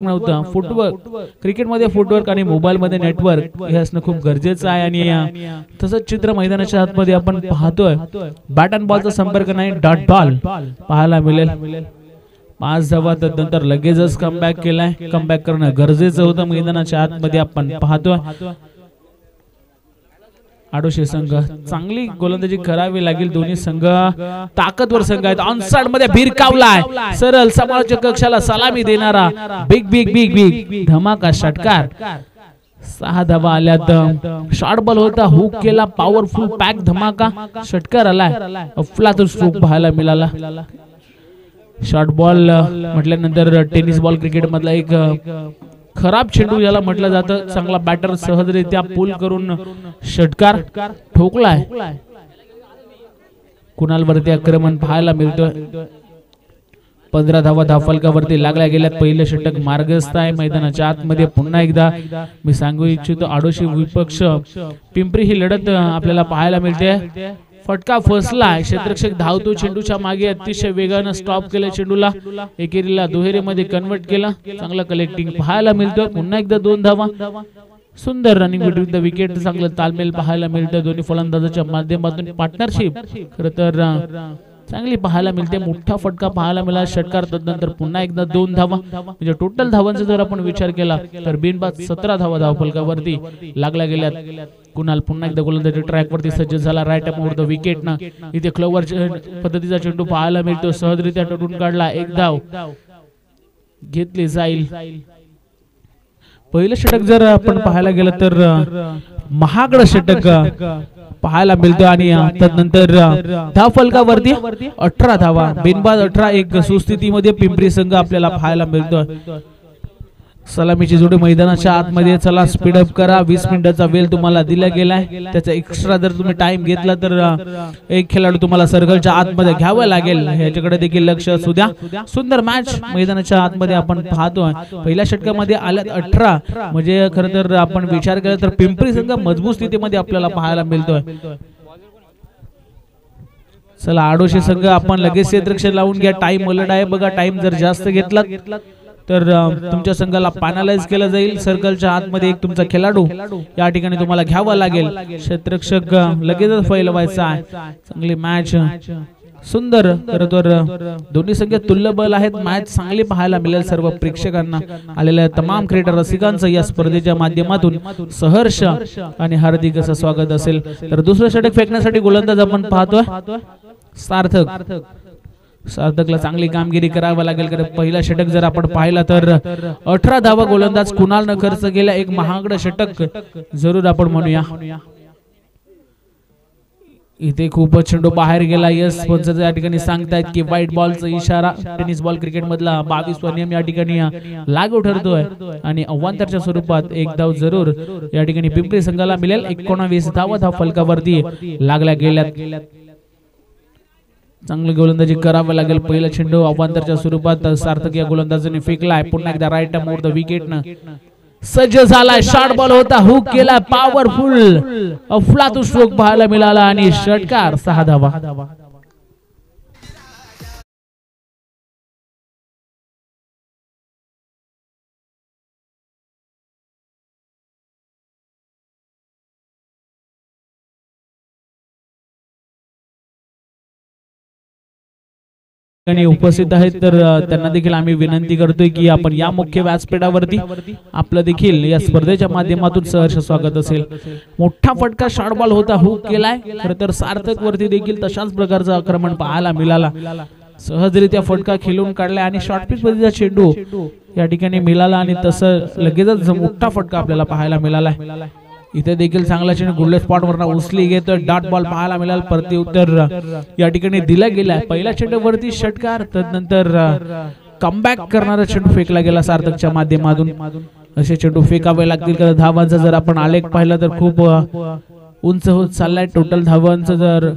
नव्हतं. फुटवर्क क्रिकेटमध्ये फुटवर्क आणि मोबाईलमध्ये नेटवर्क हे असणं खूप गरजेचं आहे आणि तसंच चित्र मैदानाच्या आतमध्ये आपण पाहतोय. बॅट अँड बॉलचा संपर्क नाही, डॉट बॉल पाहायला मिळेल. 5 धावा नंतर लगेचच कमबॅक केलाय. कमबॅक करणं गरजेचं होतं मैदानाच्या आतमध्ये आपण पाहतोय. आडोशी संघ चांगली गोलंदाजी करावी लागेल. दोन्ही संघ ताकदवर संघ आहेत. ऑनसाइड मध्ये भिरकावलाय. सरळ समालोचक कक्षाला सलामी देणारा बिग बिग बिग बिग धमाका षटकार. 6 धावा आल्यात. शॉर्ट बॉल होता, हुक केला, पॉवरफुल पॅक धमाका षटकार आलाय. अफलातून स्ट्रोक पाहायला मिळाला. शॉर्ट बॉल म्हटल्यानंतर टेनिस बॉल क्रिकेट मधला एक खराब चेंडू याला म्हटलं जातं. चांगला बॅटर सहजरित्या पूल करून षटकार ठोकलाय. कुणाल वरती आक्रमण पाहायला मिळतोय. 15 धावा धावफलकावरती लागल्या गेल्यात. पहिलं षटक मार्गस्थ आहे. मैदानाच्या आतमध्ये पुन्हा एकदा मी सांगू इच्छितो, आडोशी विपक्ष पिंपरी ही लढत आपल्याला पाहायला मिळते. फटका फसला. क्षेत्ररक्षक धावतो चेंडूच्या मागे, अतिशय वेगानं स्टॉप केलं चेंडूला, एकेरीला दुहेरीमध्ये कन्वर्ट केला. चांगला कलेक्टिंग पाहायला मिळतोय. पुन्हा एकदा 2 धावा. सुंदर रनिंग बिटवीन द विकेट. चांगलं तालमेल पाहायला मिळतं. दोन्ही फलंदाजाच्या माध्यमातून पार्टनरशिप खरं तर चांगली पाहायला मिळते. मोठा फटका पाहायला मिळाला. षटकार तदनंतर पुन्हा एकदा 2 धावा. म्हणजे टोटल धावांचा जर आपण विचार केला तर बिनबाद 17 धावा धावफलकावरती लागल्या गेल्यात. कुणाल पुन्हा एकदा गोलंदाजी ट्रॅक वरती सज्ज झाला. Right up over the wicket ना इथे क्लोवर पद्धतीचा चेंडू पाहायला मिळतो. सहजरित्या टोटून काढला. 1 धाव घेतली जाईल. पहिलं षटक जर आपण पाहायला गेलं तर महागड षटक पाहायला मिळतो आणि तदनंतर धावफलकावरती 18 धावा. बिनबाद 18. एक सुस्थितीमध्ये पिंपरी संघ आपल्याला पाहायला मिळतोय. सलामीची जोडी मैदानाच्या आतमध्ये. चला स्पीडअप करा. 20 मिनिटाचा वेळ तुम्हाला दिला गेलाय. त्याचा एक्स्ट्रा जर तुम्ही टाइम घेतला तर एक खेळाडू तुम्हाला सर्कलच्या आतमध्ये घ्यावा लागेल. ह्याच्याकडे देखील लक्ष असू द्या. सुंदर मॅच मैदानाच्या आतमध्ये आपण पाहतोय. पहिल्या षटकामध्ये आल्यात 18. म्हणजे खरं तर आपण विचार केला तर पिंपरी संघ मजबूत स्थितीमध्ये आपल्याला पाहायला मिळतोय. चला आडोशी संघ आपण लगेच क्षेत्ररक्षण लावून घ्या. टाइम उलट आहे बघा. टाइम जर जास्त घेतला तर तुमच्या संघाला पॅनलाइज केलं जाईल. सर्कलच्या आतमध्ये एक तुमचा खेळाडू या ठिकाणी तुम्हाला घ्यावा लागेल. क्षेत्ररक्षक लगेचच फैलवायचा आहे. चांगली मॅच. सुंदर. खरं तर दोन्ही संघ तुल्यबळ आहेत. मॅच चांगली पाहायला मिळेल. सर्व प्रेक्षकांना आलेल्या तमाम क्रिकेट रसिकांचं या स्पर्धेच्या माध्यमातून सहर्ष आणि हार्दिक असं स्वागत असेल. तर दुसरं षटक फेकण्यासाठी गोलंदाज आपण पाहतोय सार्थक. सार्थकला चांगली कामगिरी करावी लागेल. कारण पहिला षटक जर आपण पाहिला तर 18 धावा गोलंदाज कुणालनं खर्च केला. एक महागड षटक जरूर आपण म्हणूया. इथे खूपच चेंडू बाहेर गेला. यस पंच या ठिकाणी सांगतायत की व्हाईट बॉलचा इशारा. टेनिस बॉल क्रिकेट मधला 22वा नियम या ठिकाणी लागू ठरतोय आणि अवांतरच्या स्वरूपात 1 धाव जरूर या ठिकाणी पिंपरी संघाला मिळेल. 19 धावा धावफलकावरती लागल्या गेल्यात. चांगली गोलंदाजी करावी लागेल. पहिला चेंडू अवांतरच्या स्वरूपात सार्थक या गोलंदाजाने फेकलाय. पुन्हा एकदा right up over the wicket न सज्ज झालाय. शॉर्ट बॉल होता, हुक केला, पॉवरफुल अफलातून स्ट्रोक पाहायला मिळाला आणि षटकार. 6 धावा. उपस्थित आहेत तर त्यांना देखील आम्ही विनंती करतोय की आपण या मुख्य व्यासपीठावरती आपलं देखील या स्पर्धेच्या माध्यमातून सहर्ष स्वागत असेल. मोठा फटका शॉर्ट बॉल होता, हुक केलाय. खरं तर सार्थक वरती देखील तशाच प्रकारचं आक्रमण पाहायला मिळाला. सहजरित्या फटका खेळून काढलाय आणि शॉर्ट पिच पद्धतीचा चेंडू या ठिकाणी मिळाला आणि तसं लगेचच मोठा फटका आपल्याला पाहायला मिळाला. इथे देखील चांगला चेंडू गुल्ले स्पॉट वरना उचली घेतोय. डॉट बॉल पाहायला मिळाला. प्रति उत्तर या ठिकाणी दिला गेलाय. पहिल्या चेंडू वरती षटकार. तदनंतर कमबॅक करणारा चेंडू फेकला गेला सार्थकच्या माध्यमातून. असे चेंडू फेकावे लागतील. कारण धावांचा जर आपण आलेख पाहिला तर खूप उंच होत चाललाय. टोटल धावांचा जर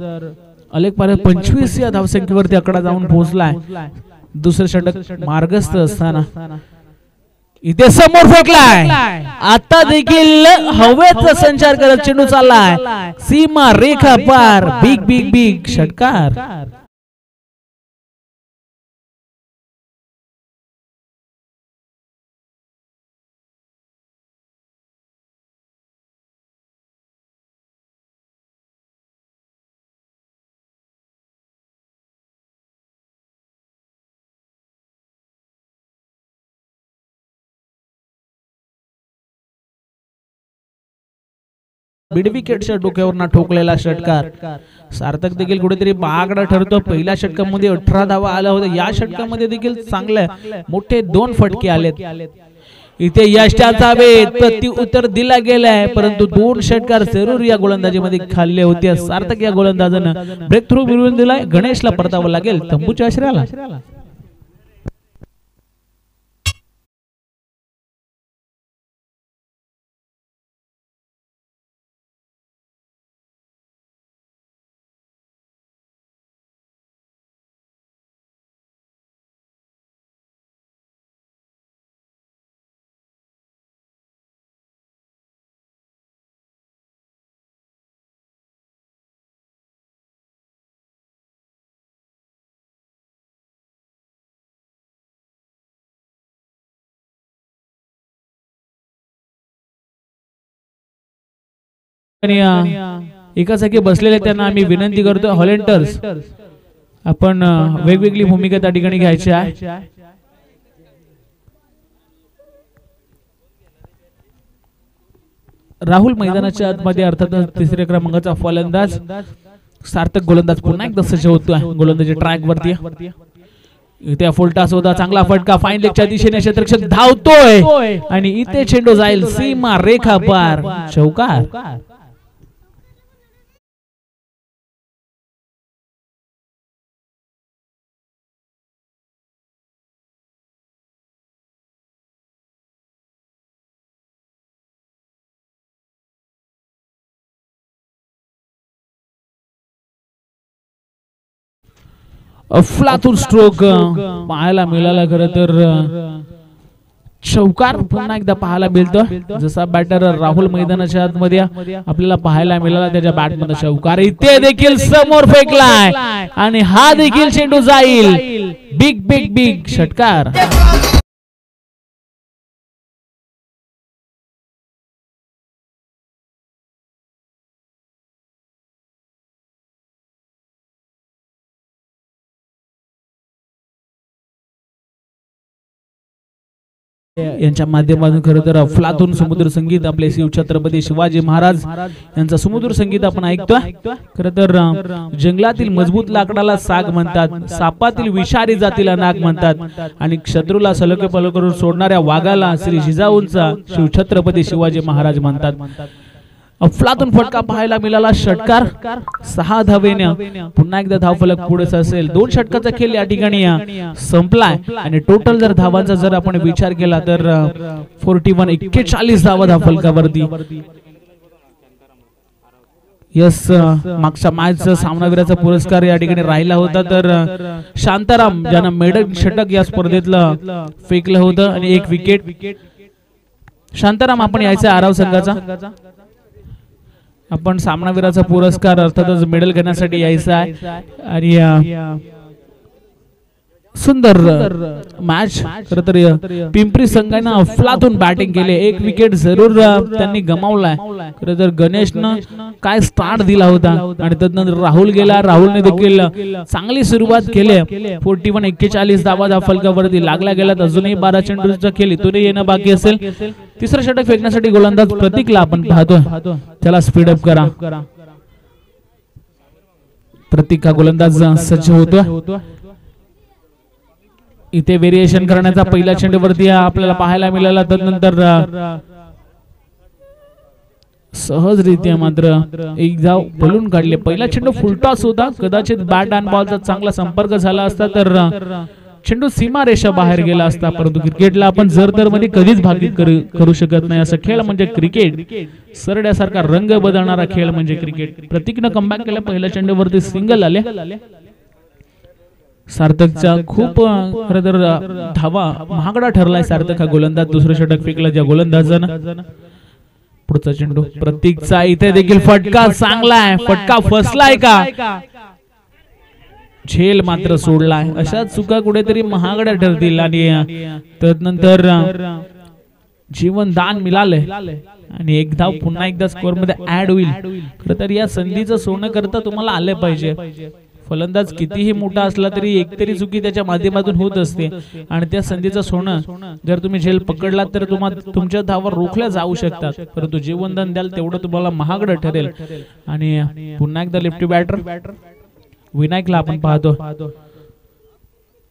आलेख पाहिला 25 या धावसंख्येवरती आकडा जाऊन पोहोचलाय. दुसरं षटक मार्गस्थ असताना इथे समोर फेकलाय. आता देखील हवेचा संचार करत चेंडू चाललाय. सीमा रेखा पार. बिग बिग बिग षटकार. मिड विकेटच्या डोक्यावरनं ठोकलेला षटकार. सार्थक देखील कुठेतरी बागडा ठरतो. पहिल्या षटकामध्ये 18 धावा आल्या होत्या. या षटकामध्ये देखील चांगले मोठे 2 फटके आलेत. इथे यशाचा वेध प्रति उत्तर दिला गेलाय, परंतु 2 षटकार जरूर या गोलंदाजीमध्ये खाल्ले होते. सार्थक या गोलंदाजानं ब्रेक थ्रू मिळवून दिलाय. गणेशला परतावं लागेल तंबूच्या आश्रयाला. एका जागी बसलेले त्यांना आम्ही विनंती करतो, हॉलेंटर्स आपण वेगवेगळी भूमिका त्या ठिकाणी घ्यायची आहे. राहुल मैदानाच्या आतमध्ये अर्थातच तिसऱ्या क्रमांकाचा फलंदाज सार्थक गोलंदाज पुन्हा एकदा सज्ज होतोय गोलंदाजी ट्रॅक वरती. इथे फुलटास होता, चांगला फटका फाईन लेगच्या दिशेने क्षेत्ररक्षक धावतोय आणि इथे चेंडू जाईल सीमा रेखा पार, चौकार. अफलातून स्ट्रोक पाहायला मिळाला. खरं तर चौकार पुन्हा एकदा पाहायला मिळतो. जसा बॅटर राहुल मैदानाच्या आतमध्ये आपल्याला पाहायला मिळाला, त्याच्या बॅट मध्ये चौकार इथे देखील समोर फेकलाय आणि हा देखील चेंडू जाईल. बिग बिग बिग षटकार. यांच्या माध्यमातून खरं तर अफलातून समुद्र संगीत आपले शिव छत्रपती शिवाजी महाराज यांचा समुद्र संगीत आपण ऐकतोय. खरं तर जंगलातील मजबूत लाकडाला साग म्हणतात, सापातील विषारी जातीला नाग म्हणतात आणि शत्रूला सलके पल करून सोडणाऱ्या वाघाला श्री जिजाऊंचा शिव छत्रपती शिवाजी महाराज म्हणतात. अफलातून फटका पाहायला मिळाला. षटकार 6 धावेने पुन्हा एकदा धावफलक पुढे असेल. 2 षटकाचा खेळ या ठिकाणी संपलाय आणि टोटल जर धावांचा जर आपण विचार केला तर 41 धावा धावफलकावरती. यस, मागच्या मॅचचा सामनावीराचा पुरस्कार या ठिकाणी राहिला होता तर शांताराम ज्यानं मेडल षटक या स्पर्धेतलं फेकलं होतं आणि 1 विकेट. शांताराम आपण यायचा आराव संघाचा. आपण सामनावीराचा पुरस्कार अर्थातच मेडल घेण्यासाठी यायचा आहे आणि सुंदर मॅच. खरं तर पिंपरी संघाने अफलातून बॅटिंग केले. 1 विकेट जरूर त्यांनी गमावलाय. खरं तर गणेशनं काय स्टार्ट दिला होता आणि त्यानंतर राहुल गेला. राहुलने देखील चांगली सुरुवात केली. 41 धावा धावफलकावरती लागला गेला. अजूनही 12 चेंडूचा खेळ इथूनही येणं बाकी असेल. तिसरं षटक फेकण्यासाठी गोलंदाज प्रतीकला आपण पाहतोय, त्याला स्पीडअप करा. प्रतीक हा गोलंदाज सज्ज होतो. इथे व्हेरिएशन करण्याचा पहिल्या चेंडूवरती आपल्याला पाहायला मिळाला. त्यानंतर सहजरित्या मात्र 1 धाव पळून काढले. पहिला चेंडू फुलटॉस होता. कदाचित बॅट अँड बॉलचा चांगला संपर्क झाला असता तर चेंडू सीमारेषा बाहेर गेला असता. परंतु क्रिकेटला आपण जर मध्ये कधीच भागीत करू शकत नाही. असा खेळ म्हणजे क्रिकेट. सरड्यासारखा रंग बदलणारा खेळ म्हणजे क्रिकेट. प्रतीकनं कमबॅक केला. पहिल्या चेंडूवरती सिंगल आले. सार्थकचा खूप खरं तर धावा महागडा ठरलाय. सार्थक हा गोलंदाज. दुसरं षटक फेकला ज्या गोलंदाजानं. पुढचा चेंडू प्रतीकचा. इथे देखील फटका चांगला आहे. फटका फसलाय का? झेल मात्र सोडलाय. अशा चुका कुठेतरी महागड्या ठरतील आणि त्यानंतर जीवनदान मिळालंय आणि 1 धाव पुन्हा एकदा स्कोअर मध्ये ऍड होईल. खरं तर या संधीचं सोनं करता तुम्हाला आले पाहिजे. फलंदाज कितीही मोठा असला तरी एकतरी चुकी त्याच्या माध्यमातून होत असते आणि त्या संधीचं सोनं जर तुम्ही झेल पकडलात तर तुमच्या धावा रोखल्या जाऊ शकतात, परंतु जीवनदान द्याल तेवढं तुम्हाला महागडं ठरेल. आणि पुन्हा एकदा लेफ्टी बॅटर विनायकला आपण पाहतो.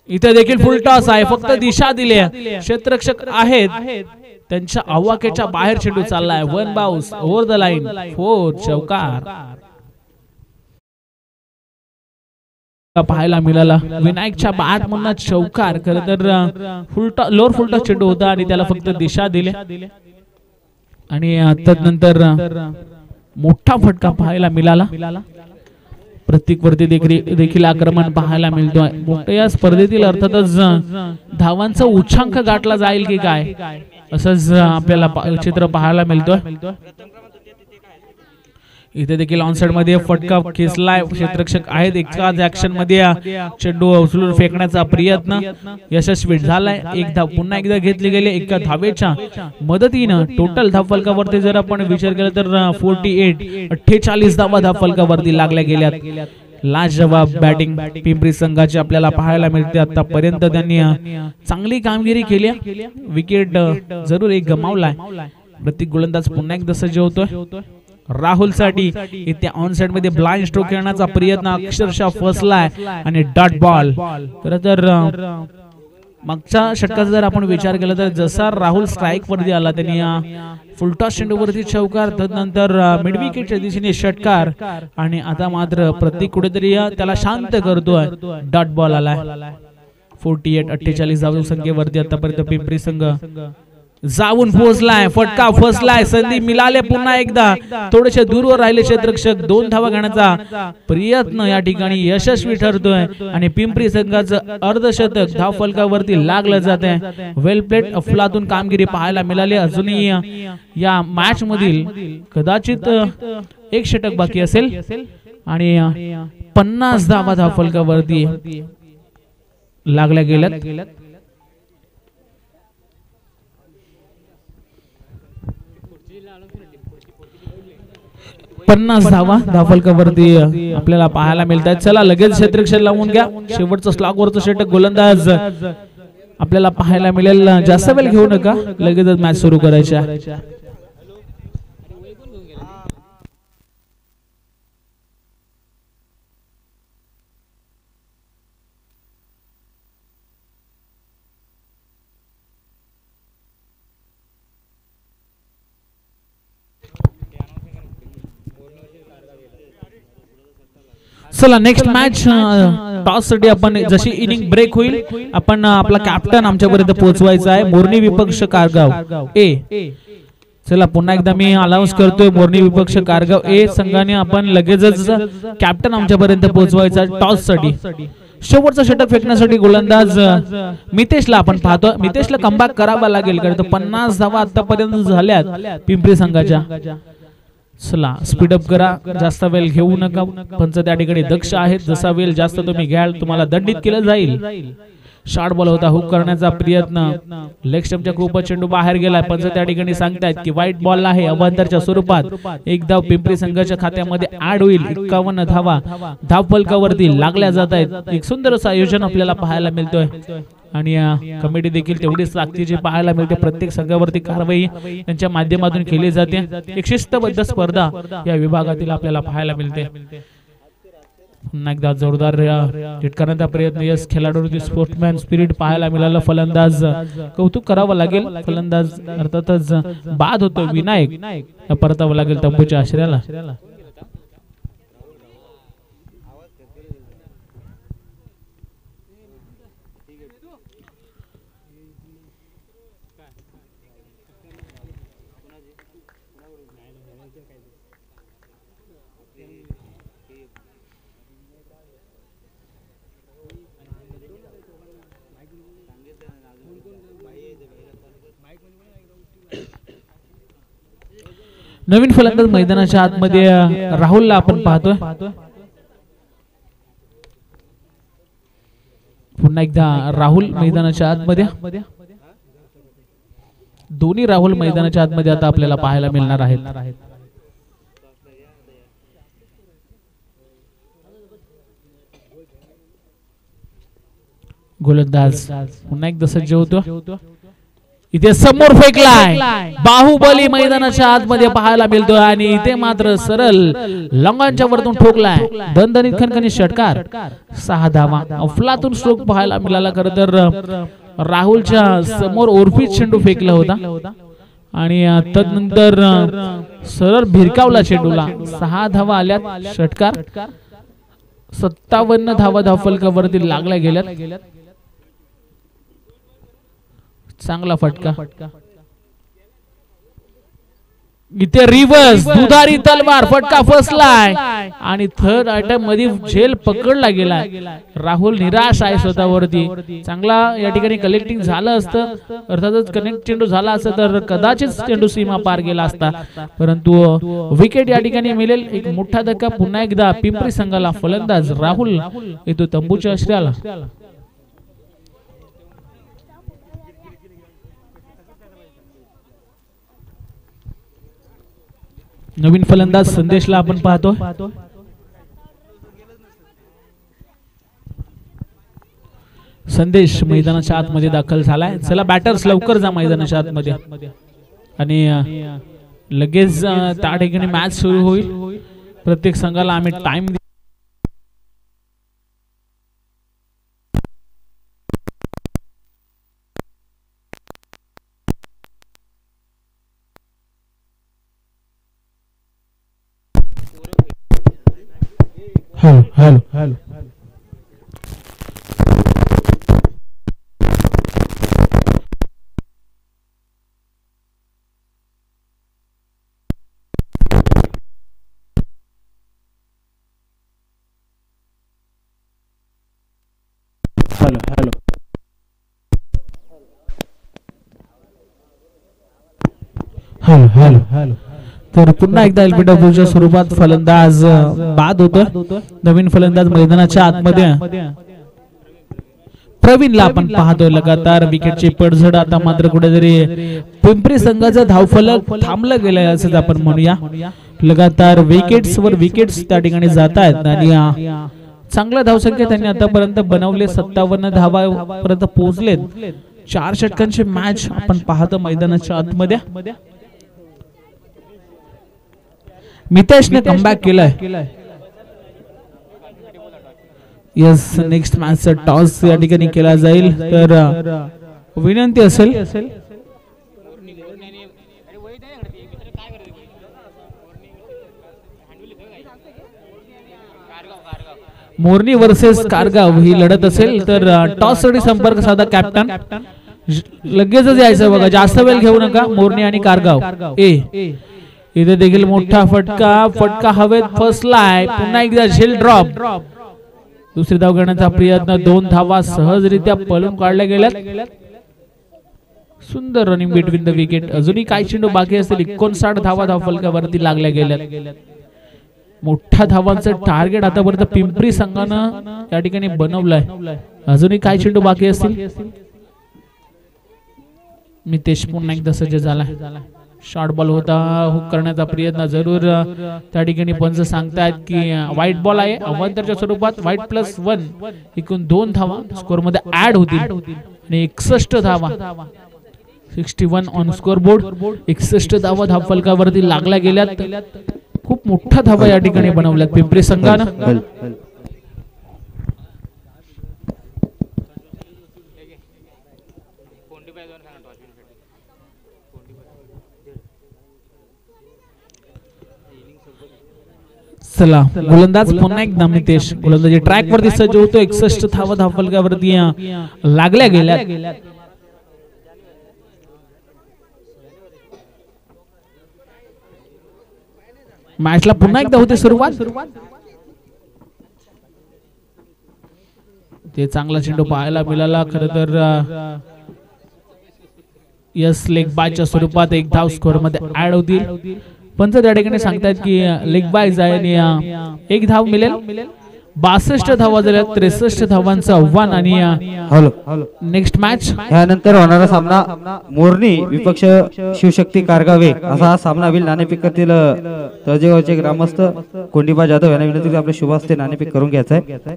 इथे देखील फुल टॉस आहे, फक्त दिशा दिली आहे. क्षेत्ररक्षक आहेत त्यांच्या आवाक्याच्या बाहेर चेंडू चाललाय. One bounce over the line, 4 चौकार पाहायला मिळाला. विनायकच्या बाद म्हणून चौकार. खरं तर लोअर फुल टॉस चेंडू होता आणि त्याला फक्त दिशा दिली आणि तदनंतर मोठा फटका पाहायला मिळाला. प्रत्येक वरती देखील आक्रमण पाहायला मिळतोय. मोठ्या या स्पर्धेतील अर्थातच धावांचा उच्चांक गाठला जाईल की काय असंच आपल्याला चित्र पाहायला मिळतोय. इथे देखील ऑनसाइड मध्ये फटका खेचलाय. क्षेत्ररक्षक आहेत एकाच ऍक्शन मध्ये चेंडू उचलून फेकण्याचा प्रयत्न यशस्वी झालाय. एक धाव पुन्हा एकदा घेतली गेली एका धावेच्या मदतीनं. टोटल धावफलकावरती जर आपण विचार केला तर 48 धावा धावफलकावरती लागल्या गेल्यात. लाजवाब बॅटिंग पिंपरी संघाची आपल्याला पाहायला मिळते. आतापर्यंत त्यांनी चांगली कामगिरी केली. विकेट जरूर एक गमावलाय. प्रत्येक गोलंदाज पुन्हा एकदा सज्ज होतोय. राहुल साठी इथे ऑन साइड मध्ये ब्लाइंड स्ट्रोक खेळण्याचा प्रयत्न अक्षरशः फसलाय आणि डॉट बॉल. खरं तर मागच्या षटकाचा जर आपण विचार केला तर जसा राहुल स्ट्राइक वरती आला त्यांनी फुलटॉस चेंडूवरती चौकार, तदनंतर मिड विकेटच्या दिशेने षटकार आणि आता मात्र प्रत्येक कुठेतरी त्याला शांत करतोय. डॉट बॉल आलाय. 48 धावसंख्येवरती आतापर्यंत पिंपरी संघ जाऊन पोहोचलाय. फटका फसलाय. संधी मिळाले पुन्हा एकदा. थोडेसे दूरवर राहिले क्षेत्ररक्षक. 2 धावा घेण्याचा प्रयत्न या ठिकाणी यशस्वी ठरतोय आणि पिंपरी संघाचं अर्धशतक धाव फलकावरती लागलं जात आहे. वेल प्लेट अफलातून कामगिरी पाहायला मिळाली. अजूनही या मॅच मधील कदाचित एक षटक बाकी असेल आणि 50 धावा धाव फलकावरती लागल्या गेल्यात. 50 धावा धावफलकावरती आपल्याला पाहायला मिळतात. चला लगेच क्षेत्ररक्षक लावून घ्या. शेवटचं स्लॉगवरचं षटक गोलंदाज आपल्याला पाहायला मिळेल. जास्त वेळ घेऊ नका, लगेचच मॅच सुरू करायची आहे. चला नेक्स्ट मॅच टॉस साठी आपण जशी इनिंग ब्रेक होईल आपण आपला कॅप्टन आमच्यापर्यंत पोहोचवायचा आहे. मोरनी विपक्ष कारगाव ए. चला पुन्हा एकदा मी अनाउन्स करतोय. मोरनी विपक्ष कारगाव ए संघाने आपण लगेचच कॅप्टन आमच्यापर्यंत पोहोचवायचा टॉस साठी. शेवटचा षटक फेकण्यासाठी गोलंदाज मितेशला आपण पाहतो. मितेशला कमबॅक करावा लागेल कारण 50 धावा आतापर्यंत झाल्यात पिंपरी संघाच्या. चला स्पीडअप करा, जास्त वेळ घेऊ नका. पंच त्या ठिकाणी दक्ष आहेत. जसा वेळ जास्त तुम्ही घ्याल तुम्हाला दंडित केलं जाईल. शॉर्ट बॉल होता, हुक करण्याचा प्रयत्न. लेग स्टंपच्या खूपच चेंडू बाहेर गेलाय. पंच त्या ठिकाणी सांगतायत की व्हाईट बॉल आहे अवांतरच्या स्वरूपात. एक धाव पिंपरी संघाच्या खात्यामध्ये ऍड होईल. 51 धावा धाव फलकावरती लागल्या जात आहेत. एक सुंदर असं आयोजन आपल्याला पाहायला मिळतोय आणि कमिटी देखील तेवढीच ताकदीची पाहायला मिळते. प्रत्येक संघावरती कारवाई त्यांच्या माध्यमातून केली जाते. एक शिस्तबद्ध स्पर्धा या विभागातील आपल्याला पाहायला मिळते. पुन्हा एकदा जोरदार हिट करण्याचा प्रयत्न. यस खेळाडूंची स्पोर्ट्समॅन स्पिरिट पाहायला मिळालं. फलंदाज कौतुक करावं लागेल. फलंदाज अर्थातच बाद होतो विनायक. परतावं लागेल तंबूच्या आश्रयाला. नवीन फलंदाज मैदानाच्या आतमध्ये राहुलला आपण पाहतोय. पुन्हा एकदा राहुल मैदानाच्या आतमध्ये. दोन्ही राहुल मैदानाच्या आतमध्ये आता आपल्याला पाहायला मिळणार आहेत. गोलंदाज पुन्हा एकदा सज्ज होतो. इथे समोर फेकलाय, बाहुबली मैदानाच्या आतमध्ये पाहायला मिळतोय आणि इथे मात्र सरळ लंगांच्या वरतून ठोकलाय. दणदणीत खणखणीत षटकार, 6 धावा. अफलातून स्ट्रोक पाहायला मिळाला. खरं तर राहुलच्या समोर ओरफीत चेंडू फेकला होता आणि तदनंतर सरळ भिरकावला चेंडूला. 6 धावा आल्यात. षटकार, 57 धावा धावफलकावरती लागल्या गेल्यात. चांगला फटका. इथे रिव्हर्स दुधारी तलवार, फटका फसलाय आणि थर्ड आयटम मध्ये झेल पकडला गेलाय. राहुल निराश आहे स्वतःवरती. चांगला या ठिकाणी कलेक्टिंग झालं असतं, अर्थातच कनेक्ट चेंडू झाला असता तर कदाचित चेंडू सीमा पार गेला असता, परंतु विकेट या ठिकाणी मिळेल. एक मोठा धक्का पुन्हा एकदा पिंपरी संघाला. फलंदाज राहुल येतो तंबूच्या आश्रयाला. नवीन फलंदाज संदेशला आपण पाहतो. संदेश मैदानाच्या आतमध्ये दाखल झालाय. चला बॅटर्स लवकर जा मैदानाच्या आतमध्ये आणि लगेच त्या ठिकाणी मॅच सुरू होईल. प्रत्येक संघाला आम्ही time hello hello hello hello hello hello. तर पुन्हा एकदा एलबीडब्ल्यूच्या स्वरूपात फलंदाज बाद होतो. नवीन फलंदाज मैदानाच्या आतमध्ये प्रवीणला आपण पाहतोय. लगातार विकेटची पडझड. आता मात्र कुठेतरी पिंपरी संघाचं धावफलक थांबलं गेलंय असं आपण म्हणूया. लगातार विकेट्सवर विकेट्स त्या ठिकाणी जात आहेत आणि चांगला धावसंख्या त्यांनी आतापर्यंत बनवले. 57 धावा पर्यंत पोहोचलेत. 4 षटकांची मॅच आपण पाहतो मैदानाच्या आतमध्ये. मितेशने कमबॅक केलाय. यस, नेक्स्ट मॅचचा टॉस या ठिकाणी केला जाईल. तर विनंती असेल मोरनी वर्सेस कारगाव ही लढत असेल तर टॉस साठी संपर्क साधा कॅप्टन. लगेचच यायचं बघा, जास्त वेळ घेऊ नका. मोरनी आणि कारगाव ए. इथे देखील मोठा फटका हवेत फसलाय. पुन्हा एकदा झेल ड्रॉप. दुसरी धाव घेण्याचा प्रयत्न. 2 धावा सहजरित्या पळून काढल्या गेल्यात. सुंदर रनिंग बिटवीन द विकेट. अजूनही काही चेंडू बाकी असतील. 59 धावा धावफलकावरती लागल्या गेल्यात. मोठ्या धावांचं टार्गेट आतापर्यंत पिंपरी संघानं या ठिकाणी बनवलंय. अजूनही काही चेंडू बाकी असतील. मितेश पुन्हा एकदा सज्ज झाला. शॉर्ट बॉल होता, हुक करण्याचा प्रयत्न. जरूर त्या ठिकाणी पंच सांगतायत की व्हाईट बॉल आहे. अवांतरच्या स्वरूपात व्हाईट +1 एकूण 2 धावा स्कोर मध्ये ऍड होतील आणि 61 धावा 61 ऑन स्कोर बोर्ड. 61 धावा धावफलकावरती लागल्या गेल्यात. खूप मोठा धावा या ठिकाणी बनवल्यात पिंपरी संघानं. चला गोलंदाज पुन्हा एकदा मितेश. गोलंदाजी ट्रॅक वरती सज्ज होतो. 61 धावा धावफलकावरती लागल्या गेल्यात. मॅचला पुन्हा एकदा होते सुरुवात. ते चांगला चेंडू पाहायला मिळाला. खरं तर यस, लेग बायच्या स्वरूपात 1 धाव स्कोर मध्ये ऍड होतील. पंच त्या ठिकाणी सांगतायत की लेग बाय आहे आणि 1 धाव मिळेल. 62 धावा झाल्या. 63 धावांचं आव्हान आणि नेक्स्ट मॅच यानंतर होणारा सामना मोरनी विपक्ष शिवशक्ती कारगावे असा हा सामना होईल. नाणेफेक करतील तळजेगावचे ग्रामस्थ कोंडीबा जाधव यांना विनंती आपल्या शुभ हस्ते नाणेफेक करून घ्यायचा आहे.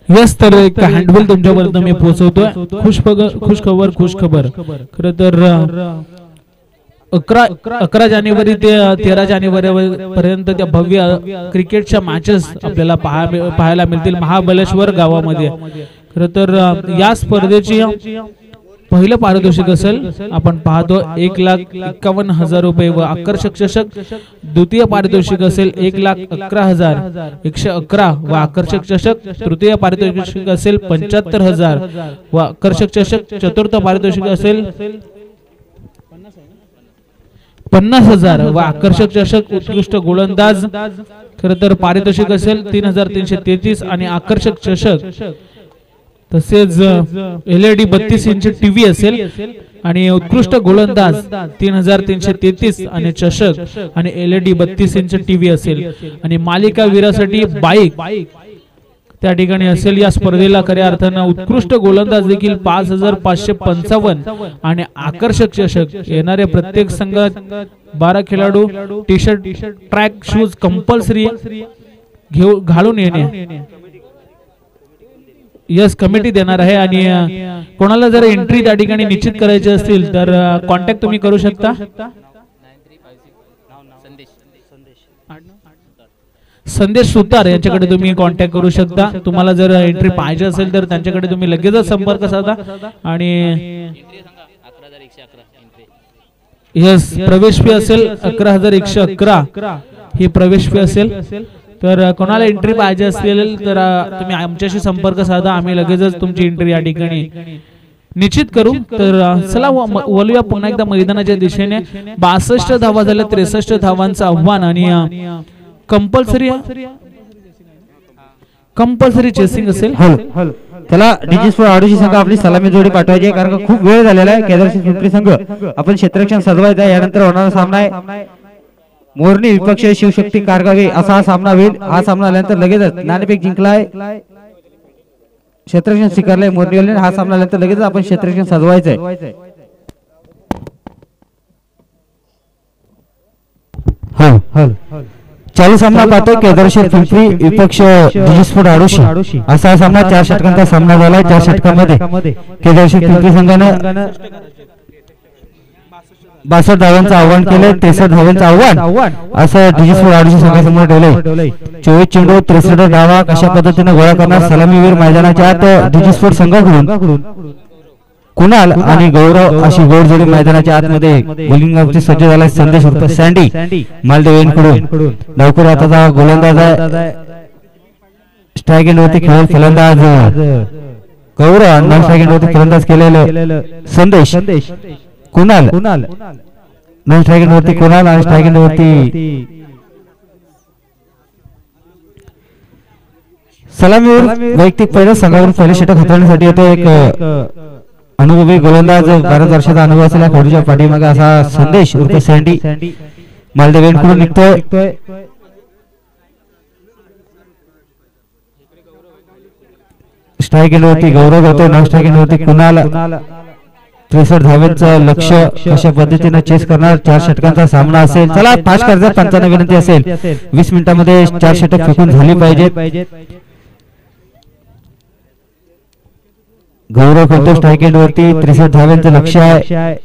यस, तर एक हँडबिल तुमच्यापर्यंत मी पोहोचवतोय. खुश खबर. खरं तर 11 जानेवारी ते 13 जानेवारी पर्यंत त्या भव्य क्रिकेटच्या मॅचेस आपल्याला पाहायला मिळतील महाबळेश्वर गावामध्ये. खरं तर या स्पर्धेची पहिलं पारितोषिक असेल आपण पाहतो 1,51,000 रुपये व आकर्षक चषक. द्वितीय पारितोषिक असेल 1,11,111 व आकर्षक चषक. तृतीय पारितोषिक असेल 75,000 व आकर्षक चषक. चतुर्थ पारितोषिक असेल 50,000 व आकर्षक चषक. उत्कृष्ट गोलंदाज खरं तर पारितोषिक असेल 3,333 आणि आकर्षक चषक. तसेच LED 32 इंच टीव्ही असेल आणि उत्कृष्ट गोलंदाज 3,333 आणि चषक आणि LED 32 इंच टीव्ही असेल आणि मालिका वीरासाठी बाईक त्या ठिकाणी असेल. या स्पर्धेला खऱ्या अर्थानं उत्कृष्ट गोलंदाज देखील 5,555 आणि आकर्षक चषक. येणारे प्रत्येक संघात 12 खेळाडू T shirt track shoes compulsory घालून येणे यस कमिटी देणार आहे. आणि कोणाला जर एंट्री त्या ठिकाणी निश्चित करायची असतील तर कॉन्टॅक्ट तुम्ही करू शकता. संदेश सुतार यांच्याकडे तुम्ही कॉन्टॅक्ट करू शकता. तुम्हाला जर एंट्री पाहिजे असेल तर त्यांच्याकडे तुम्ही लगेचच संपर्क साधा. आणि यस प्रवेश फी असेल 11,111 ही प्रवेश फी असेल. तर कोणाला एंट्री पाहिजे असेल तर तुम्ही आमच्याशी संपर्क साधा. आम्ही लगेचच तुमची एंट्री या ठिकाणी निश्चित करू. तर चला वळूया पुन्हा एकदा मैदानाच्या दिशेने. 62 धावा झाल्या, 63 धावांचं आव्हान आणि कंपल्सरी चेसिंग असेल. त्याला डीजी आडोशी संघ आपली सलामी जोडी पाठवायची आहे कारण खूप वेळ झालेला आहे. केदारशी पिंपरी संघ आपण क्षेत्ररक्षण सजवायचं आहे. यानंतर होणारा सामना आहे मोरणी विपक्ष शिवशक्ती कारगावे असा हा सामना होईल. हा सामना आल्यानंतर लगेचच नाणेफेक जिंकलाय, क्षेत्ररक्षण स्वीकारलंय मोरणी. हा सामना आल्यानंतर लगेचच आपण क्षेत्ररक्षण सजवायचंय. चालू सामना पाहतोय केदारशी पिंपरी विपक्ष डीजी आडोशी असा हा सामना 4 षटकांचा सामना झालाय. 4 षटकांमध्ये केदारशी पिंपरी संघानं 62 धावांचं आव्हान केलंय. 63 धावांचं आव्हान असं डीजी आडोशी संघासमोर ठेवलंय. 24 चेंडू 63 धावा कशा पद्धतीने गोळा करणार सलामीवीर मैदानाच्या आत डीजी संघाकडून कुणाल आणि गौरव अशी गोड जोडी मैदानाच्या आतमध्ये बॉलिंगवरती सज्ज झालाय. संदेश उर्फ सँडी मालदेवींकडून लवकर आताचा गोलंदाज आहे. स्ट्राईक एंडवरती खेळून फलंदाज गौरव आणि नॉन स्ट्राईक एंडवरती फलंदाज केलेलं संदेश. कुणाल नॉन स्ट्राईक एंडवरती कुणाल आणि स्ट्राईक एंडवरती सलामीवर वैयक्तिक पहिल्या संघावरून पहिले षटक हाताळण्यासाठी येतो एक अनुभवी गोलंदाज. 12 वर्षाचा अनुभव असलेल्या खोडीच्या पाठीमागे असा संदेश उर्फ सँडी मालदेवींकडून निघतोय. स्ट्राईक एंडवरती गौरव होतोय. नॉन स्ट्राईक एंडवरती कुणाल. 63 धावेचं लक्ष कशा पद्धतीने चेस करणार. 4 षटकांचा सामना असेल. चला फास्ट करजा. पंचांना विनंती असेल 20 मिनिटांमध्ये 4 षटक फेकून झाली पाहिजेत. गौरव करतो स्ट्राईक एंडवरती. 63 धावेचं लक्ष आहे.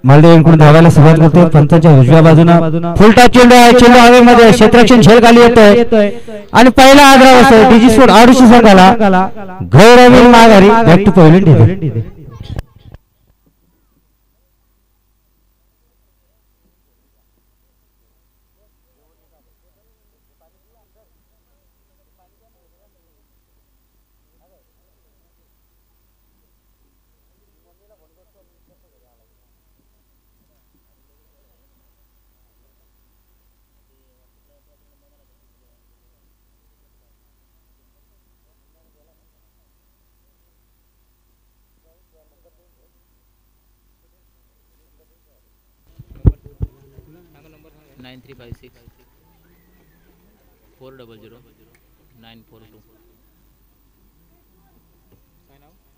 मालदेवींकडून धावायला सुरुवात करतो. पंचांच्या उजव्या बाजूला फुलटा चेंडू आहे. चेंडू हवेमध्ये क्षेत्ररक्षण झेल खाली येतोय आणि पहिला आग्रह असतो डीजी आडोशी संघाला. गौरव माघारी बॅक टू पहिल्यांदा.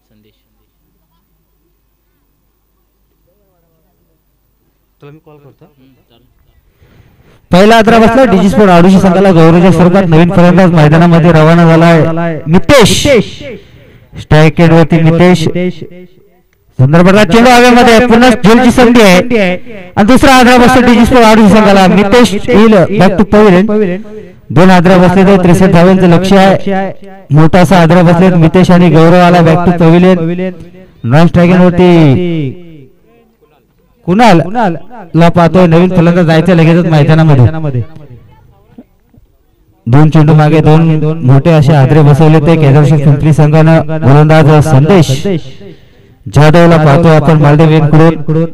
संदेश तुला मी कॉल करतो. पहिला आदरा बसला डिजी स्पोर्ट आडोशी संघाला गौरवच्या स्वरूपात नवीन फलंदाज मैदानामध्ये रवाना झालाय नितेश. स्ट्राईक एंड वरती नितेश. संदर्भात चेंडू हवेमध्ये पुन्हा झेलची संधी आहे आणि दुसरा आदरा बसतो डिजी स्पोर्ट आडोशी संघाला. नितेश येईल बॅक टू पवेलियन. दोन आदरा बसले तर 63 धावांचं लक्ष आहे. मोठा असा आदरा बसले नितेश आणि गौरव आला back to pavilion. Non strike वरती कुणाल ला पाहतोय नवीन फलंदाज जायचं लगेचच मैदानामध्ये. दोन चेंडू मागे दोन मोठे असे आदरे बसवले ते केदारशेठ पिंपरी संघानं. गोलंदाज संदेश जाधवला पाहतोय आपण मालदेवीकडून.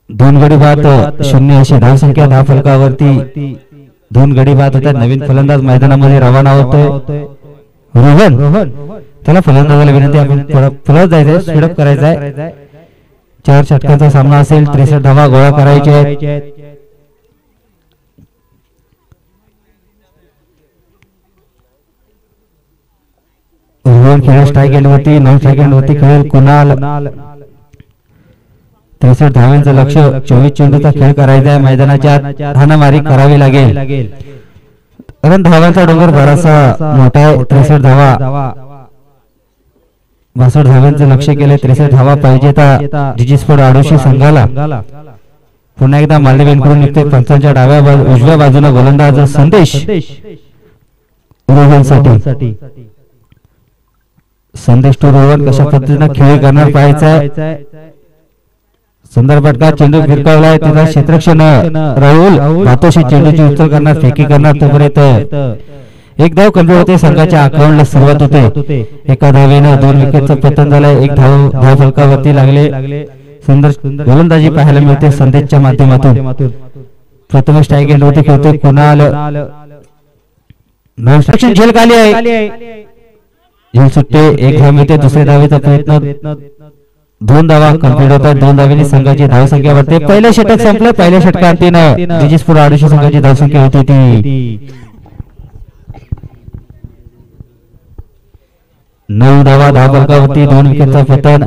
दोन गडी बाद 0 अशी धाव संख्या धाव फलकावरती. दोन गडी बाद होतात. नवीन फलंदाज मैदानामध्ये रवाना होतोय रोहन. त्याला फलंदाजाला विनंती आपण परत जायचंय स्पीडअप करायचा आहे. 4 षटकांचा सामना असेल. 63 धावा गोळा करायचे आहेत. रोहन खेळ स्ट्राईक एंड वरती. नॉन स्ट्राईक एंड वरती खेळेल कुणाल. 63 धावांचं लक्ष. 24 चेंडूचा खेळ करायचा आहे. मैदानाच्या हाणामारी करावी लागेल. कारण धावांचा डोंगर बराचसा मोठा आहे. 63 धावा 62 धावांचं लक्ष केले. 63 धावा पाहिजे तर डिजी स्पोर्ट आडोशी संघाला. पुन्हा एकदा मालदेवीकडून निघते पंचांच्या उजव्या बाजूला गोलंदाज संदेश रोहनसाठी. संदेश टू रोहन कशा पद्धतीने खेळ करणार पाहायचा. संदर्भात का चेंडू फिरकावलाय त्याचा क्षेत्ररक्षण राहुल भातोशी चेंडूची उचल करणार फेकी करणार. तोपर्यंत एक धाव कमी होते. संघाच्या अकाउंटला सुरुवात होते. एका धावेनं 2 विकेटचं पतन झालंय. एक धाव फलकावरती लागले. सुंदर गोलंदाजी पाहायला मिळते संदेशच्या माध्यमातून. प्रथम स्ट्राईक एंड वरती खेळतोय कुणाल. झेल खाली आहे. झेल सुट्टे. एक धाव मिळते. दुसऱ्या धावेचा प्रयत्न. 2 धावा कंप्लीट होतात. 2 धावेने संघाची धाव संख्या वाढते. पहिलं षटक संपलं. पहिल्या षटकात डिजी स्पोर्ट आडोशी संघाची धाव संख्या होती ती 9 धावा. धाव फलकावरती 2 विकेटचा पतन.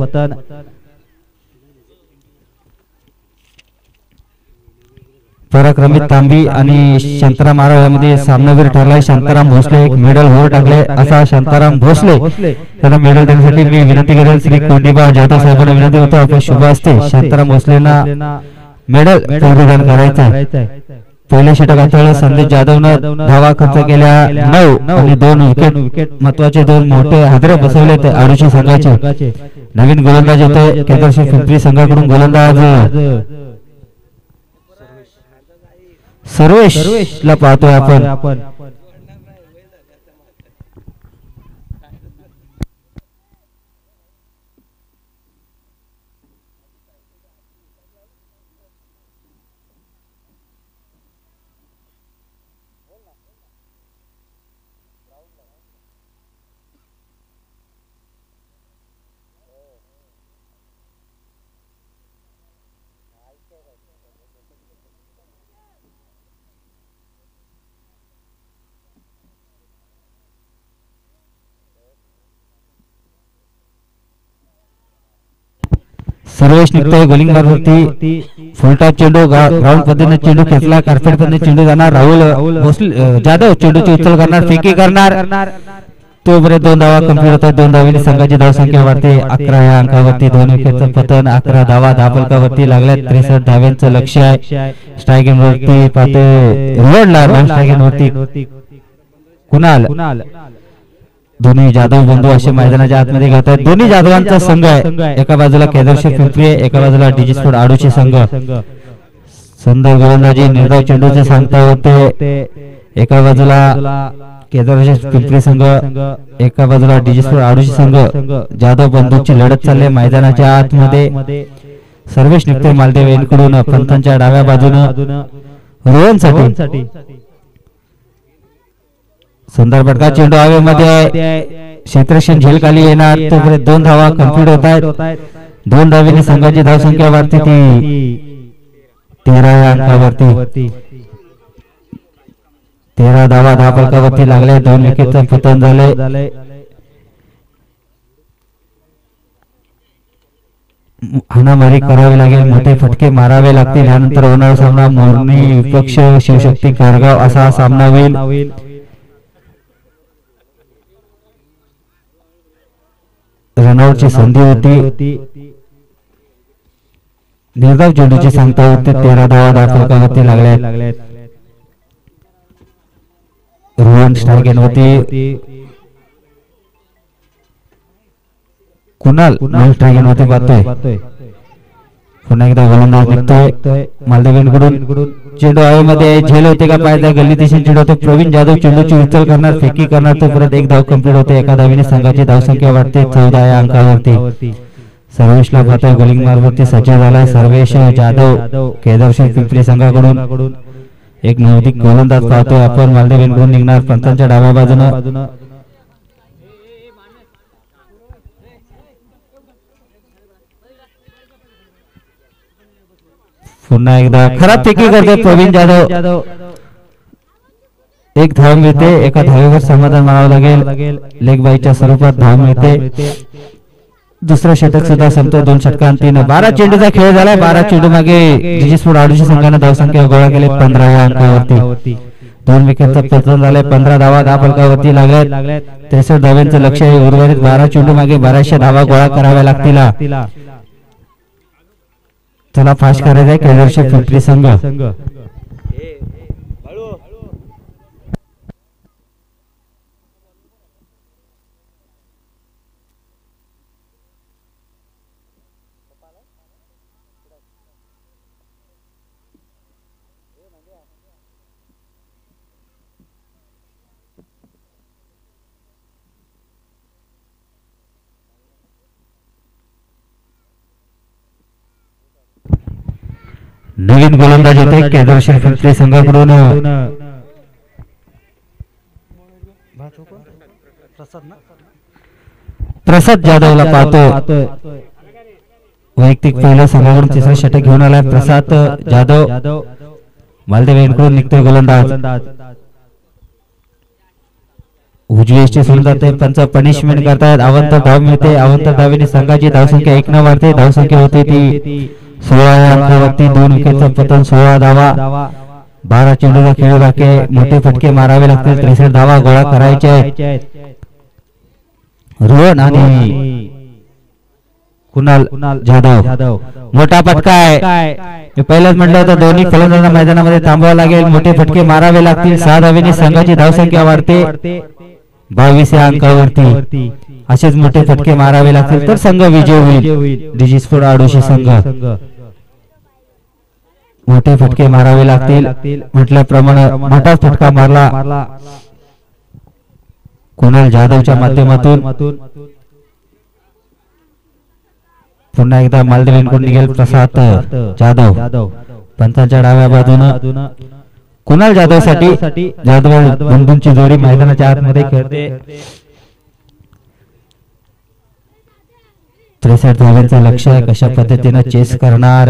पराक्रमित तांबी आणि शांताराम आराव यामध्ये सामनावीर ठरलाय. शांताराम भोसले एक मेडल वर टाकले. असा शांताराम भोसले त्यांना मेडल देण्यासाठी मी विनंती करेल. श्री कोंडीबा जाधव साहेबांना विनंती होतो आपण शुभ असते शांताराम भोसलेंना मेडल प्रदान करायचं. पहिल्या षटकात संदेश जाधवनं धावा खर्च केल्या 9 आणि 2 विकेट महत्वाचे 2 मोठे हादरे बसवले ते आडोशी संघाचे. नवीन गोलंदाज येतोय केदारशेठ पिंपरी संघाकडून. गोलंदाज सर्वेश ला पाहतोय आपण. सर्वेश निघतोय गोलिंगवरती. फुलटॉप चेंडू ग्राउंड पद्धतीने चेंडू खेचला. कार्पेट पद्धतीने चेंडू जाणार. राहुल भोसले जाधव चेंडूची उचल करणार फेकी करणार. तोपर्यंत 2 धावा कंप्लीट होतात. 2 धावेने संघाची धाव संख्या वाढते. 11 या अंकावरती 2 विकेटचं पतन. 11 धावा धाव फलकावरती लागल्या. 63 धाव्यांचं लक्ष आहे. स्ट्राईक एंड वरती पाहते रोडला. स्ट्राईक एंड वरती कुणाल. दोन्ही जाधव बंधू असे मैदानाच्या आतमध्ये घेत आहेत. दोन्ही जाधवांचा संघ आहे. एका बाजूला केदारशेठ पिंपरी, एका बाजूला डिजी स्पोर्ट आडोशी संघ. सुंदर गोलंदाजी निर्धाव चेंडूचे सांगता होते. एका बाजूला केदारशेठ पिंपरी संघ, एका बाजूला डिजी स्पोर्ट आडोशी संघ. जाधव बंधूंची लढत चालली मैदानाच्या आतमध्ये. सर्वेश निघते मालदेव यांकडून पंतांच्या डाव्या बाजूनं रोहनसाठी. सुंदर फटका चेंडू हवेमध्ये. क्षेत्ररक्षण झेल खाली येणार. तोपर्यंत 2 धावा कंप्लीट होत आहेत. 2 धावेने संघाची धाव संख्या वाढते ती 13 या अंकावरती. 13 धावा धाव फलकावरती लागले. 2 विकेटचं पतन झाले. हाणामारी करावी लागेल, मोठे फटके मारावे लागतील. यानंतर होणारा सामना मोरणी विपक्ष शिवशक्ती कारगाव असा हा सामना होईल. रनआउटची संधी होती. निर्धाव चेंडूची सांगता होते. 13 धावा फलकावरती लागल्या. रोहन स्ट्राईक एंडवरती, कुणाल स्ट्राईक एंडवरती पाहतोय. पुन्हा एकदा गोलंदाज निघतोय मालदेवींकडून. चेंडू हवेमध्ये झेल होते का पाय, गल्ली दिशेने चेंडू होते. प्रवीण जाधव चेंडूची उचल करणार, फेकी करणार. तो परत एक धाव कंप्लीट होते. एका धावीने संघाची धावसंख्या वाढते 14 या अंकावरती. सर्वेशला पाहतोय बॉलिंग मार्गवरती सज्ज झालाय सर्वेश जाधव केदारसिंह पिंपरी संघाकडून. एक नवोदित गोलंदाज पाहतोय आपण मालदेवींकडून निघणार पंतांच्या डाव्या बाजूनं. पुन्हा एकदा खराब फेकी करते प्रवीण जाधव. एक धाव मिळते. एका धावेवर समाधान मानावं लागेल. लेग बाईच्या स्वरूपात धाव मिळते. दुसरा षटक सुद्धा संपतोय 2 षटकांत 12 चेंडूचा खेळ झालाय. 12 चेंडू मागे जिजीस्फोर्ट आडुशी संघानं धावसंख्या गोळा केली 15 या अंकावरती. 2 विकेटचं पतन झालंय. 15 धावा 10 फलकावरती लागल्यात. 63 धावांचं लक्ष आहे. उर्वरित 12 चेंडू मागे 1200 धावा गोळा कराव्या लागतील. चला फास्ट करायचंय केदारसिंह पिंपरी संघ. नवीन गोलंदाज होते केदारसिंह पिंपरी संघाकडून. प्रसाद जाधवला पाहतो. वैयक्तिक पहिलं संघाकडून तिसरा षटक घेऊन आलाय प्रसाद जाधव. मालदेवींकडून निघतोय गोलंदाज. उजवी एसटी सोडून जाते. पंच पनिशमेंट करतायत. अवंत धाव मिळते. अवंत धावेने संघाची धावसंख्या 1 न वाढते. धावसंख्या होते ती 16 या अंकावरती. 2 विकेटचं पतन 16 धावा. 12 चेंडूचा खेळ बाकी. मोठे फटके मारावे लागतील. 63 धावा गोळा करायचे आहेत. रोहन आणि कुणाल जाधव. मोठा फटका आहे. पहिल्याच म्हटलं होतं दोन्ही फलंदाजांना मैदानामध्ये थांबावं लागेल. मोठे फटके मारावे लागतील. 6 धावेने संघाची धावसंख्या वाढते 22 या अंकावरती. असेच मोठे फटके मारावे लागतील तर संघ विजय होईल. डिजिस्फोर्ट आडोशी संघ. मोठे फटके मारावे लागतील म्हटल्याप्रमाणे मोठा फटका मारला कुणाल जाधवच्या माध्यमातून. पुन्हा एकदा मालदेवींकडून निघेल प्रसाद जाधव. पंतांच्या डाव्या बाजूनं कुणाल जाधवसाठी जाधव बंधूंची जोडी मैदानाच्या आतमध्ये खेळते. 63 धावांचं लक्ष आहे. कशा पद्धतीने चेस करणार.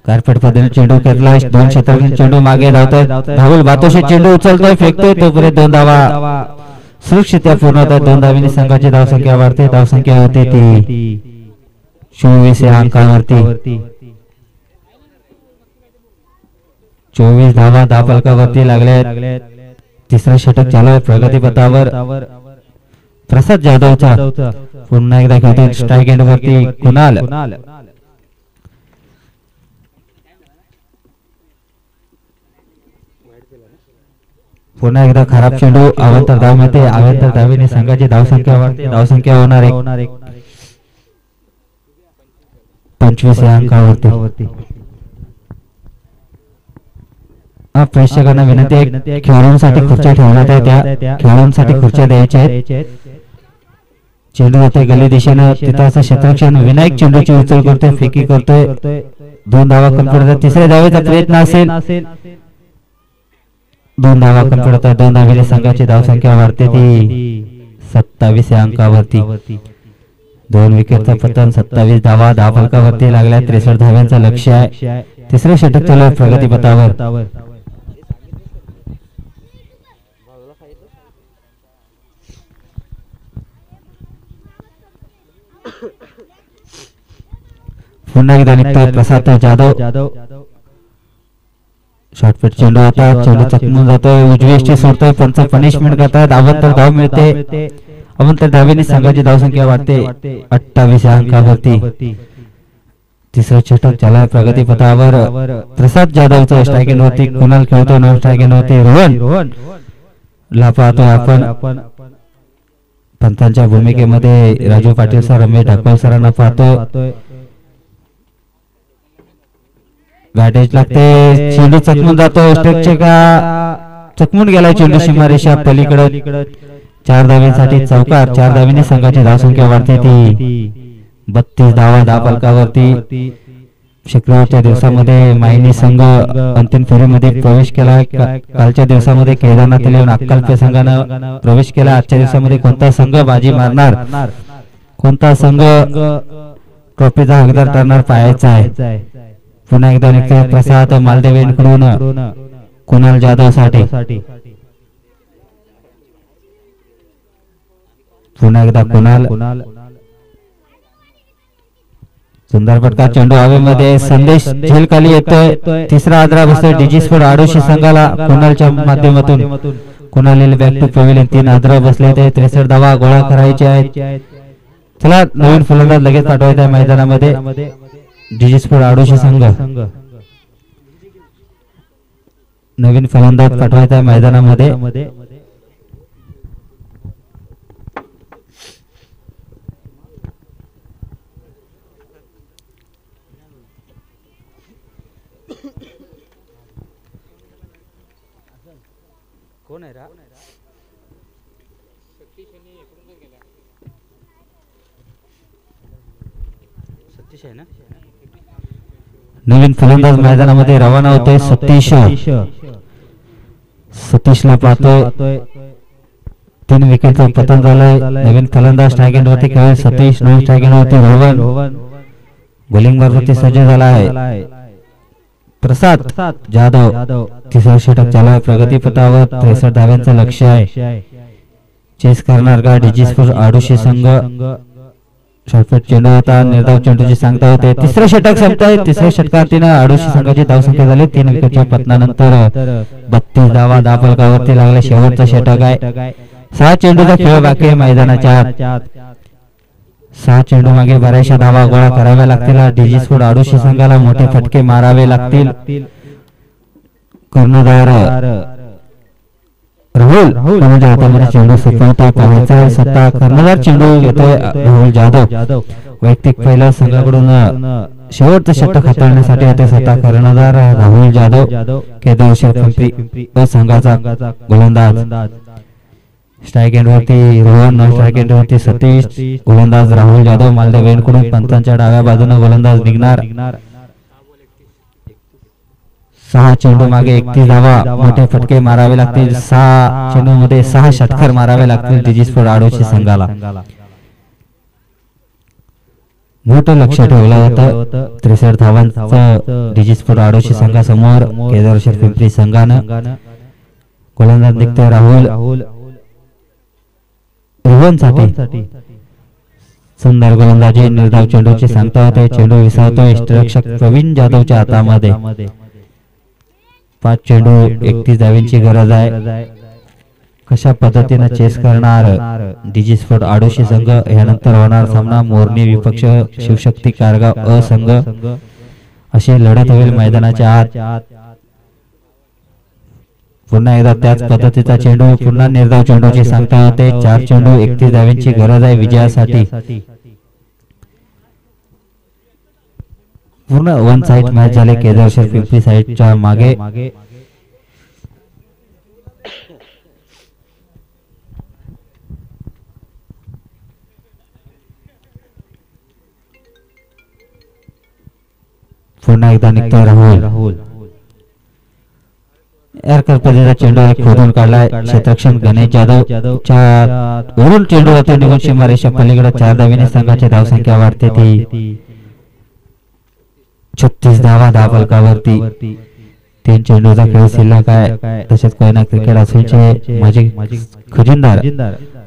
कार्पेट पद्धतीने चेंडू घेतला. 2 क्षेत्रातून चेंडू मागे धावतोय. राहुल बातोशी चेंडू उचलतोय फेकतोय. तोपर्यंत 2 धावा सुरक्षित पूर्ण होतात. 2 धावीने संघाची धावसंख्या वाढते. धावसंख्या होते ती 24 या अंकावरती. 24 धावा 10 फलकावरती लागल्या. तिसरा षटक चालू आहे प्रगतीपथावर. प्रसाद जाधवचा पुन्हा एकदा खेळतो स्ट्राईक एंड वरती कुणाल. पुन्हा एकदा खराब चेंडू. अवंतर धाव मिळते. अवंतर धावेने संघाची धावसंख्या वाढते. धावसंख्या होणार 25 या अंकावरती. प्रेक्षकांना विनंती आहे खेळाडूंसाठी खुर्च्या ठेवण्यात आहे. त्या खेळाडूंसाठी खुर्च्या द्यायच्या आहेत. चेंडू जाते गल्ली दिशेनं. तिथं क्षेत्ररक्षण विनायक चेंडूची उचल करतोय. फेकी करतोय. 2 धावा कंप्लीट होतात. तिसऱ्या धावेचा प्रयत्न असेल. 2 धावा कंप्लीट होतात. 2 धावेने संघाची धावसंख्या वाढते ती 27 या अंकावरती. 2 विकेटचा पतन. 27 धावा 10 फलकावरती लागल्या. 63 धाव्यांचं लक्ष आहे. तिसरे षटक चालू आहे प्रगतीपथावर. पुन्हा एकदा निघतोय प्रसाद जाधव. शॉर्टपिट चेंडू आता चेंडू चकमून जातोय, उजवी एसटी सोडतोय, पंच पनिशमेंट करतात. अवंतर धाव मिळते. अवंतर धावेने संघाची धावसंख्या वाढते 28 अंकावरती. तिसरं षटक झालं प्रगती पथावर. प्रसाद जाधवचं स्ट्राईक एंड वरती, कुणाल खेळतोय नॉन स्ट्राईक एंड वरती. रोहन ला पाहतोय आपण पंतांच्या भूमिकेमध्ये राजू पाटील सर, रमेश ढाकवाल सरांना पाहतोय. बॅटेज लागते, चेंडू चकमून जातो. स्ट्रेकचे का चकमून गेलाय चेंडू सीमारेषा पलीकडे. 4 धावेसाठी चौकार. 4 धावेने संघाची धावसंख्या वाढते ती 32 धावा धावफलकावरती. शुक्रवारच्या दिवसामध्ये मायनी संघ अंतिम फेरीमध्ये प्रवेश केला. कालच्या दिवसामध्ये केदारनाथ इलेव्हन अक्कलकोट संघानं प्रवेश केला. आजच्या दिवसामध्ये कोणता संघ बाजी मारणार, कोणता संघ ट्रॉफीचा हकदार ठरणार पाहायचा आहे. पुन्हा एकदा निघतोय प्रसाद मालदेवेंकडून कुणाल जाधव साठी. पुन्हा एकदा कुणाल. सुंदर फटका, चेंडू हवेमध्ये. संदेश झेलखाली येतोय. तिसरा आदरा बसतोय डीजी स्पोर्ट आडोशी संघाला कुणालच्या माध्यमातून. Kunal back to pavilion. 3 आदरा बसले ते 63 धावा गोळा करायचे आहेत. चला नवीन फलंदाज लगेच पाठवायचा आहे मैदानामध्ये. डीजी स्पोर्ट आडोशी संघ नवीन फलंदाज पाठवायचा आहे मैदानामध्ये. कोण आहे रा? सतीश आहे ना? नवीन फलंदाज मैदानामध्ये रवाना होतोय सतीश. सतीशला पाहतोय. 3 विकेटचं पतन झालंय. नवीन फलंदाज स्ट्राईक एंड वरती खेळेल सतीश. नवीन स्ट्राईक एंड वरती रोहन बॉलिंग वरती सज्ज झाला आहे. प्रसाद जाधव. तिसरं षटक चालू आहे प्रगती पथावर. 63 धाव्यांचं लक्ष्य आहे. चेस करणार का डीजी स्पोर्ट आडोशी संघ. शॉर्टपिट चेंडू होता, निर्धाव चेंडूची सांगता होते. तिसरं षटक संपतंय. तिसऱ्या षटकात आडोशी संघाची धावसंख्या झाली 3 विकेटच्या पतनानंतर 32 धावा धावफलकावरती लागले. शेवटचं षटक आहे. 6 चेंडूचा खेळ बाकी आहे मैदानाच्या आत. 6 चेंडू मागे बऱ्याचशा धावा गोळा कराव्या लागतील. डीजी स्पोर्ट आडोशी संघाला मोठे फटके मारावे लागतील. कर्णधार राहुल त्यांच्या हातामध्ये चेंडू सुटवता पाहायचा सत्ता. कर्णधार चेंडू घेतोय राहुल जाधव. वैयक्तिक पहिला संघाकडून शेवटचं षटक हाताळण्यासाठी येते सत्ता. कर्णधार राहुल जाधव. केदार पिंपरी संघाचा गोलंदाज. स्ट्राईक एंड वरती रोहन. स्ट्राईक एंड वरती सतीश. गोलंदाज राहुल जाधव. मालदेवेंकडून पंचांच्या डाव्या बाजूने गोलंदाज निघणार. 6 चेंडू मागे 31 धावा मोठे फटके मारावे लागतील. 6 चेंडू मध्ये 6 षटकार मारावे लागतील डीजी स्पोर्ट आडोशी संघाला. मोठं लक्ष ठेवलं होतं. 63 धावांचं डीजी स्पोर्ट आडोशी संघासमोर केदार पिंपरी संघानं. गोलंदाज निघतोय राहुल. रोहन साठी सुंदर गोलंदाजी. निर्धाव चेंडूची सांगता होते. चेंडू विसावतोय रक्षक प्रवीण जाधवच्या हातामध्ये. 5 चेंडू 31 धावांची गरज आहे. कशा पद्धतीने चेस करणार डीजी स्पोर्ट आडोशी संघ. यानंतर होणार सामना मोरणी विपक्ष शिवशक्ती कारगाव अ संघ. अशी लढत होईल मैदानाच्या आत. पुन्हा एकदा त्याच पद्धतीचा चेंडू. पुन्हा निर्धाव चेंडूची सांगता होते. 4 चेंडू 31 धावांची गरज आहे विजयासाठी. पूर्ण 1 साइड मॅच झाले केदार पिंपरी साइडच्या मागे. पुन्हा एकदा निघतोय राहुल. एअरकर पद्धतीचा चेंडू खोदून काढलाय. क्षेत्ररक्षण गणेश जाधव वरून चेंडू होतो निघून सीमारेषा पलीकडे. 4 धावेने संघाची धावसंख्या वाढते ती 36 धावा धावफलकावरती. 3 चेंडूचा खेळ शिल्लक आहे. तसेच कोयना क्रिकेट असोसिएशनचे माजी खजिनदार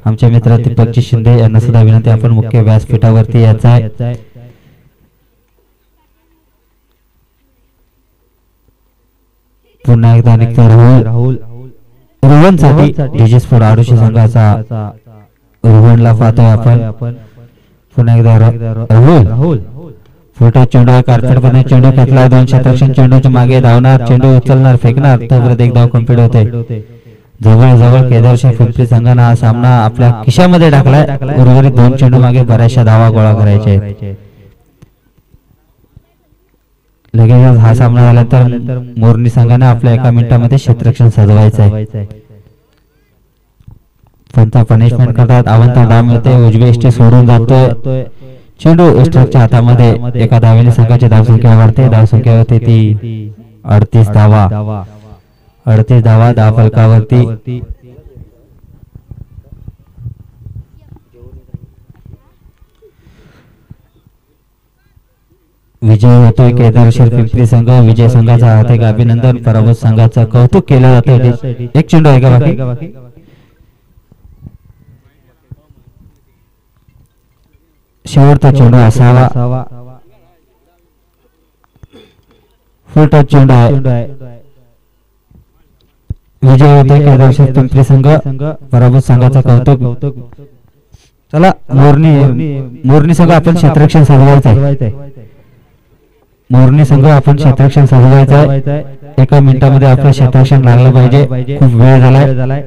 आमचे मित्र दीपकजी शिंदे यांना सुद्धा विनंती आपण मुख्य व्यासपीठावरती यायचं आहे. पुन्हा एकदा निघतो राहुल रोहनसाठी डीजी स्पोर्ट आडोशी संघाचा रोहनला पाहतोय आपण पुन्हा एकदा राहुल फुलटॉस चेंडू कार्पेट मध्ये चेंडू घेतला 2 क्षेत्ररक्षण चेंडूच्या मागे धावणार चेंडू उचलणार फेकणार तोपर्यंत एक धाव कंप्लीट होते जवळ केदारशा पिंपरी संघाने हा सामना आपल्या खिशामध्ये टाकलाय उर्वरित 2 चेंडू मागे बऱ्याचशा धावा गोळा करायचे लगेच हा सामना झाल्यानंतर मोरनी संघाने आपल्या 1 मिनिटामध्ये क्षेत्ररक्षण सजवायचं आहे पंचा पनिशमेंट करतात अवंत डाव मिळते उजवे एष्टे सोडून जातोय चेंडू एस्ट्रकच्या हातामध्ये एका धावेने संघाची धावसंख्या वाढते धावसंख्या होते ती 38 धावा धाव फलकावरती विजय होतोय केदारेश्वर पिंपरी संघ विजय संघाचा हार्दिक अभिनंदन पराभूत संघाचं कौतुक केलं जातं एक चेंडू आहे का बाकी शेवटचा चेंडू असावा फुल टच चेंडू आहे विजय होते केदारेश्वर पिंपरी संघ पराभूत संघाचा कौतुक चला मोरनी संघ आपण क्षेत्ररक्षण सजवायचं मोरनी संघ आपण क्षेत्ररक्षण सजवायचं 1 मिनिटामध्ये आपलं क्षेत्ररक्षण लागलं पाहिजे खूप वेळ झालाय